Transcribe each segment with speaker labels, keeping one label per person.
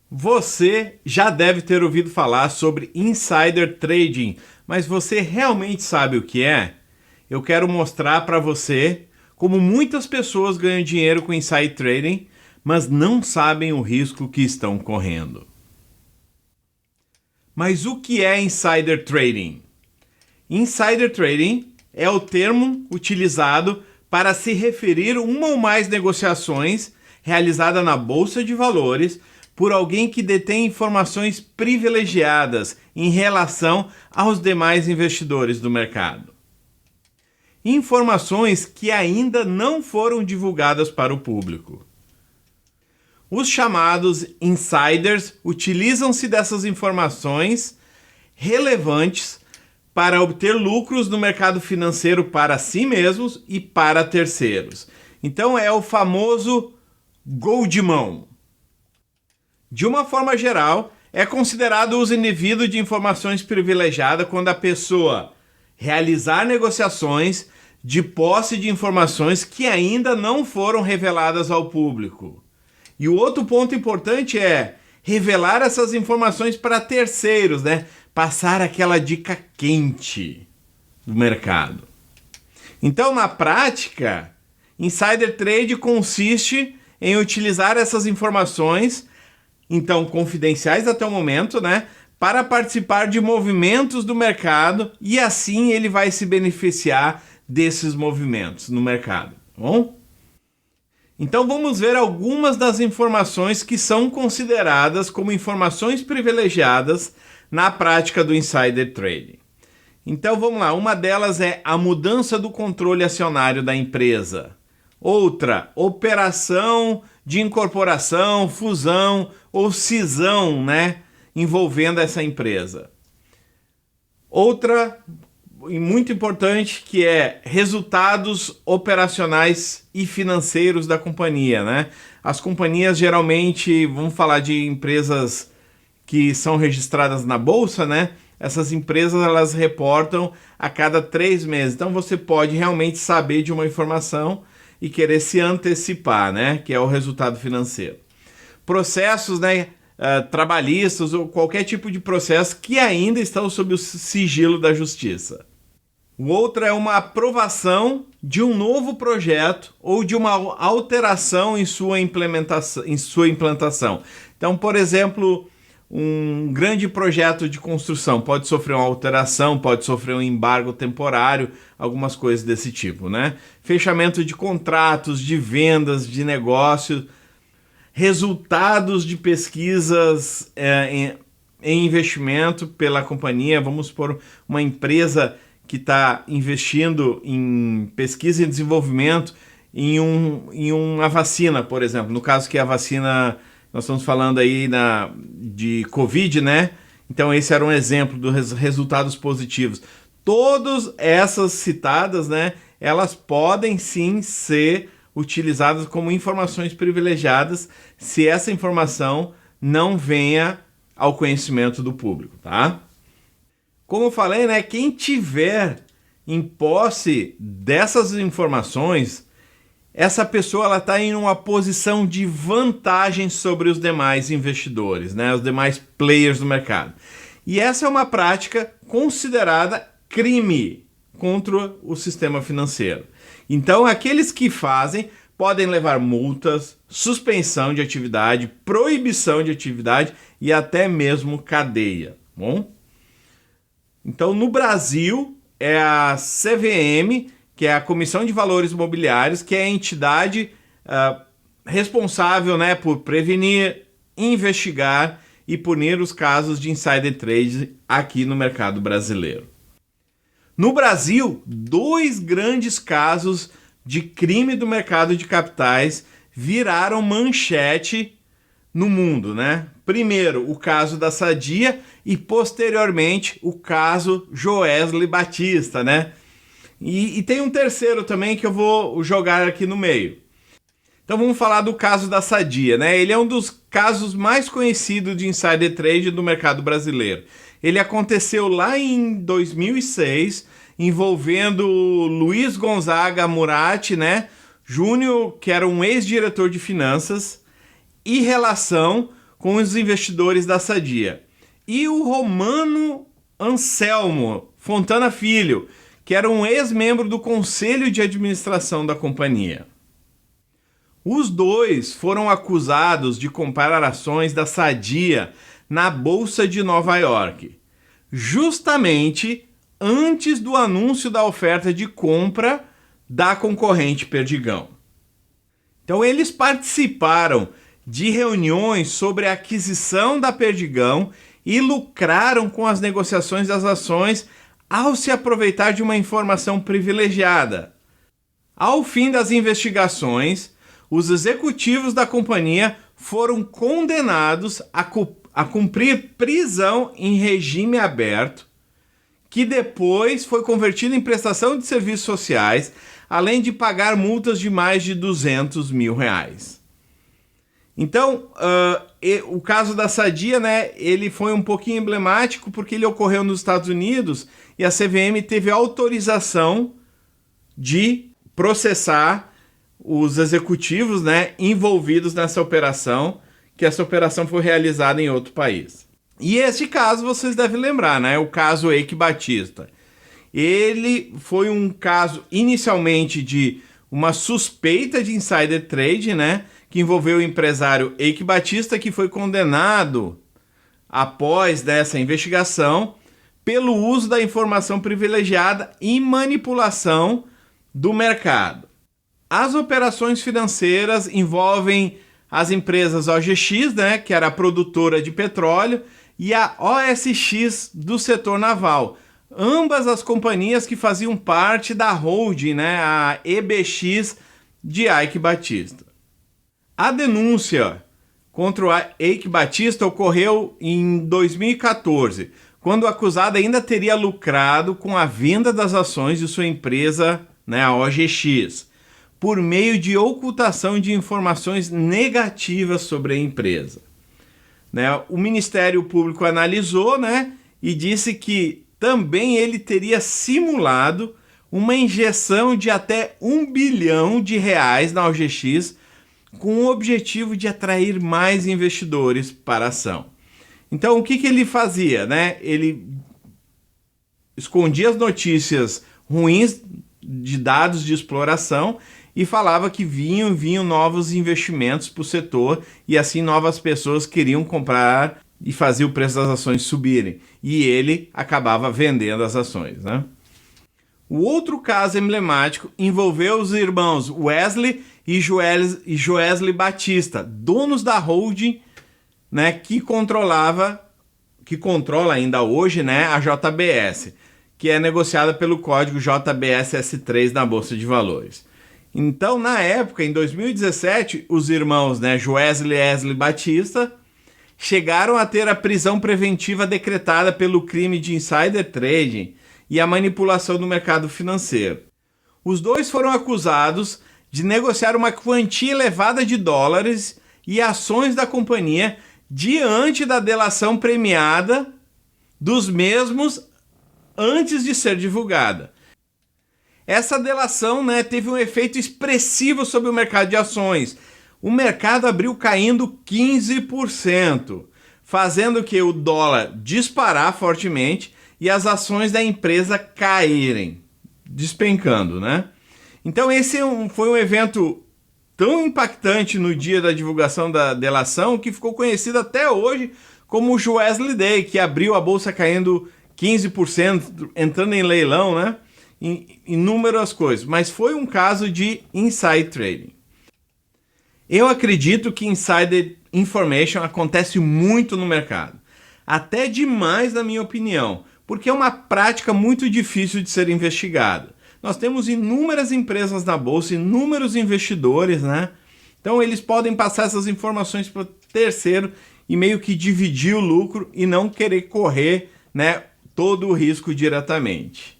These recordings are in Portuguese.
Speaker 1: Você já deve ter ouvido falar sobre insider trading, mas você realmente sabe o que é? Eu quero mostrar para você como muitas pessoas ganham dinheiro com insider trading, mas não sabem o risco que estão correndo. Mas o que é insider trading? Insider trading é o termo utilizado para se referir a uma ou mais negociações realizadas na bolsa de valores por alguém que detém informações privilegiadas em relação aos demais investidores do mercado. Informações que ainda não foram divulgadas para o público. Os chamados insiders utilizam-se dessas informações relevantes para obter lucros no mercado financeiro para si mesmos e para terceiros. Então é o famoso gol de mão. De uma forma geral, é considerado o uso indevido de informações privilegiadas quando a pessoa realizar negociações de posse de informações que ainda não foram reveladas ao público. E o outro ponto importante é revelar essas informações para terceiros, né? Passar aquela dica quente do mercado. Então, na prática, insider trade consiste em utilizar essas informações, então confidenciais até o momento, né, para participar de movimentos do mercado e assim ele vai se beneficiar desses movimentos no mercado, tá bom? Então vamos ver algumas das informações que são consideradas como informações privilegiadas na prática do insider trading. Então vamos lá, uma delas é a mudança do controle acionário da empresa. Outra, operação de incorporação, fusão ou cisão, né, envolvendo essa empresa. Outra, e muito importante, que é resultados operacionais e financeiros da companhia, né? As companhias geralmente, vamos falar de empresas que são registradas na bolsa, né? Essas empresas elas reportam a cada 3 meses. Então você pode realmente saber de uma informação e querer se antecipar, né? Que é o resultado financeiro. Processos, né? Trabalhistas ou qualquer tipo de processo que ainda estão sob o sigilo da justiça. O outro é uma aprovação de um novo projeto ou de uma alteração em sua implantação. Então, por exemplo, um grande projeto de construção pode sofrer uma alteração, pode sofrer um embargo temporário, algumas coisas desse tipo, né? Fechamento de contratos, de vendas, de negócios, resultados de pesquisas em investimento pela companhia. Vamos supor uma empresa que está investindo em pesquisa e desenvolvimento em uma vacina, por exemplo. No caso que a vacina, nós estamos falando aí de Covid, né? Então esse era um exemplo dos resultados positivos. Todas essas citadas, né? Elas podem sim ser utilizadas como informações privilegiadas se essa informação não venha ao conhecimento do público, tá? Como eu falei, né, quem tiver em posse dessas informações, essa pessoa ela está em uma posição de vantagem sobre os demais investidores, né, os demais players do mercado. E essa é uma prática considerada crime contra o sistema financeiro. Então, aqueles que fazem podem levar multas, suspensão de atividade, proibição de atividade e até mesmo cadeia, bom? Então, no Brasil, é a CVM, que é a Comissão de Valores Mobiliários, que é a entidade responsável, né, por prevenir, investigar e punir os casos de insider trade aqui no mercado brasileiro. No Brasil, 2 grandes casos de crime do mercado de capitais viraram manchete no mundo, né? Primeiro, o caso da Sadia e, posteriormente, o caso Joesley Batista, né? E tem um terceiro também que eu vou jogar aqui no meio. Então vamos falar do caso da Sadia, né? Ele é um dos casos mais conhecidos de insider trade do mercado brasileiro. Ele aconteceu lá em 2006, envolvendo Luiz Gonzaga Murati, né? Júnior, que era um ex-diretor de finanças, e relação com os investidores da Sadia. E o Romano Anselmo Fontana Filho, que era um ex-membro do conselho de administração da companhia. Os dois foram acusados de comprar ações da Sadia na Bolsa de Nova York, justamente antes do anúncio da oferta de compra da concorrente Perdigão. Então eles participaram de reuniões sobre a aquisição da Perdigão e lucraram com as negociações das ações ao se aproveitar de uma informação privilegiada. Ao fim das investigações, os executivos da companhia foram condenados a cumprir prisão em regime aberto, que depois foi convertido em prestação de serviços sociais, além de pagar multas de mais de R$200 mil. Então, o caso da Sadia, né, ele foi um pouquinho emblemático porque ele ocorreu nos Estados Unidos e a CVM teve autorização de processar os executivos, né, envolvidos nessa operação, que essa operação foi realizada em outro país. E este caso vocês devem lembrar, né, o caso Eike Batista. Ele foi um caso inicialmente de uma suspeita de insider trading, né, que envolveu o empresário Eike Batista, que foi condenado após dessa investigação pelo uso da informação privilegiada e manipulação do mercado. As operações financeiras envolvem as empresas OGX, né, que era a produtora de petróleo, e a OSX do setor naval. Ambas as companhias que faziam parte da holding, né, a EBX de Eike Batista. A denúncia contra o Eike Batista ocorreu em 2014, quando o acusado ainda teria lucrado com a venda das ações de sua empresa, né, a OGX, por meio de ocultação de informações negativas sobre a empresa. Né, o Ministério Público analisou, né, e disse que também ele teria simulado uma injeção de até R$1 bilhão na OGX com o objetivo de atrair mais investidores para a ação. Então, o que ele fazia? Né? Ele escondia as notícias ruins de dados de exploração e falava que vinham novos investimentos para o setor e assim novas pessoas queriam comprar e fazer o preço das ações subirem. E ele acabava vendendo as ações. Né? O outro caso emblemático envolveu os irmãos Wesley e Joesley Batista, donos da holding, né, que controla ainda hoje, né, a JBS, que é negociada pelo código JBSS3 na Bolsa de Valores. Então, na época, em 2017, os irmãos, né, Joesley e Wesley Batista chegaram a ter a prisão preventiva decretada pelo crime de insider trading e a manipulação do mercado financeiro. Os dois foram acusados de negociar uma quantia elevada de dólares e ações da companhia diante da delação premiada dos mesmos antes de ser divulgada. Essa delação, né, teve um efeito expressivo sobre o mercado de ações. O mercado abriu caindo 15%, fazendo que o dólar disparar fortemente e as ações da empresa caírem, despencando, né? Então esse foi um evento tão impactante no dia da divulgação da delação que ficou conhecido até hoje como o Joesley Day, que abriu a bolsa caindo 15%, entrando em leilão, né? Inúmeras coisas, mas foi um caso de inside trading. Eu acredito que insider information acontece muito no mercado, até demais na minha opinião, porque é uma prática muito difícil de ser investigada. Nós temos inúmeras empresas na bolsa, inúmeros investidores, né? Então eles podem passar essas informações para o terceiro e meio que dividir o lucro e não querer correr, né, todo o risco diretamente.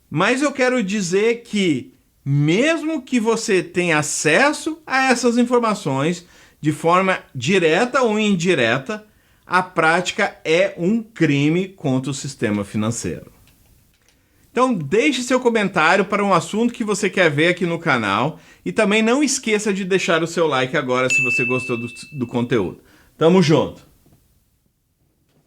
Speaker 1: Mas eu quero dizer que mesmo que você tenha acesso a essas informações de forma direta ou indireta, a prática é um crime contra o sistema financeiro. Então deixe seu comentário para um assunto que você quer ver aqui no canal e também não esqueça de deixar o seu like agora se você gostou do conteúdo. Tamo junto!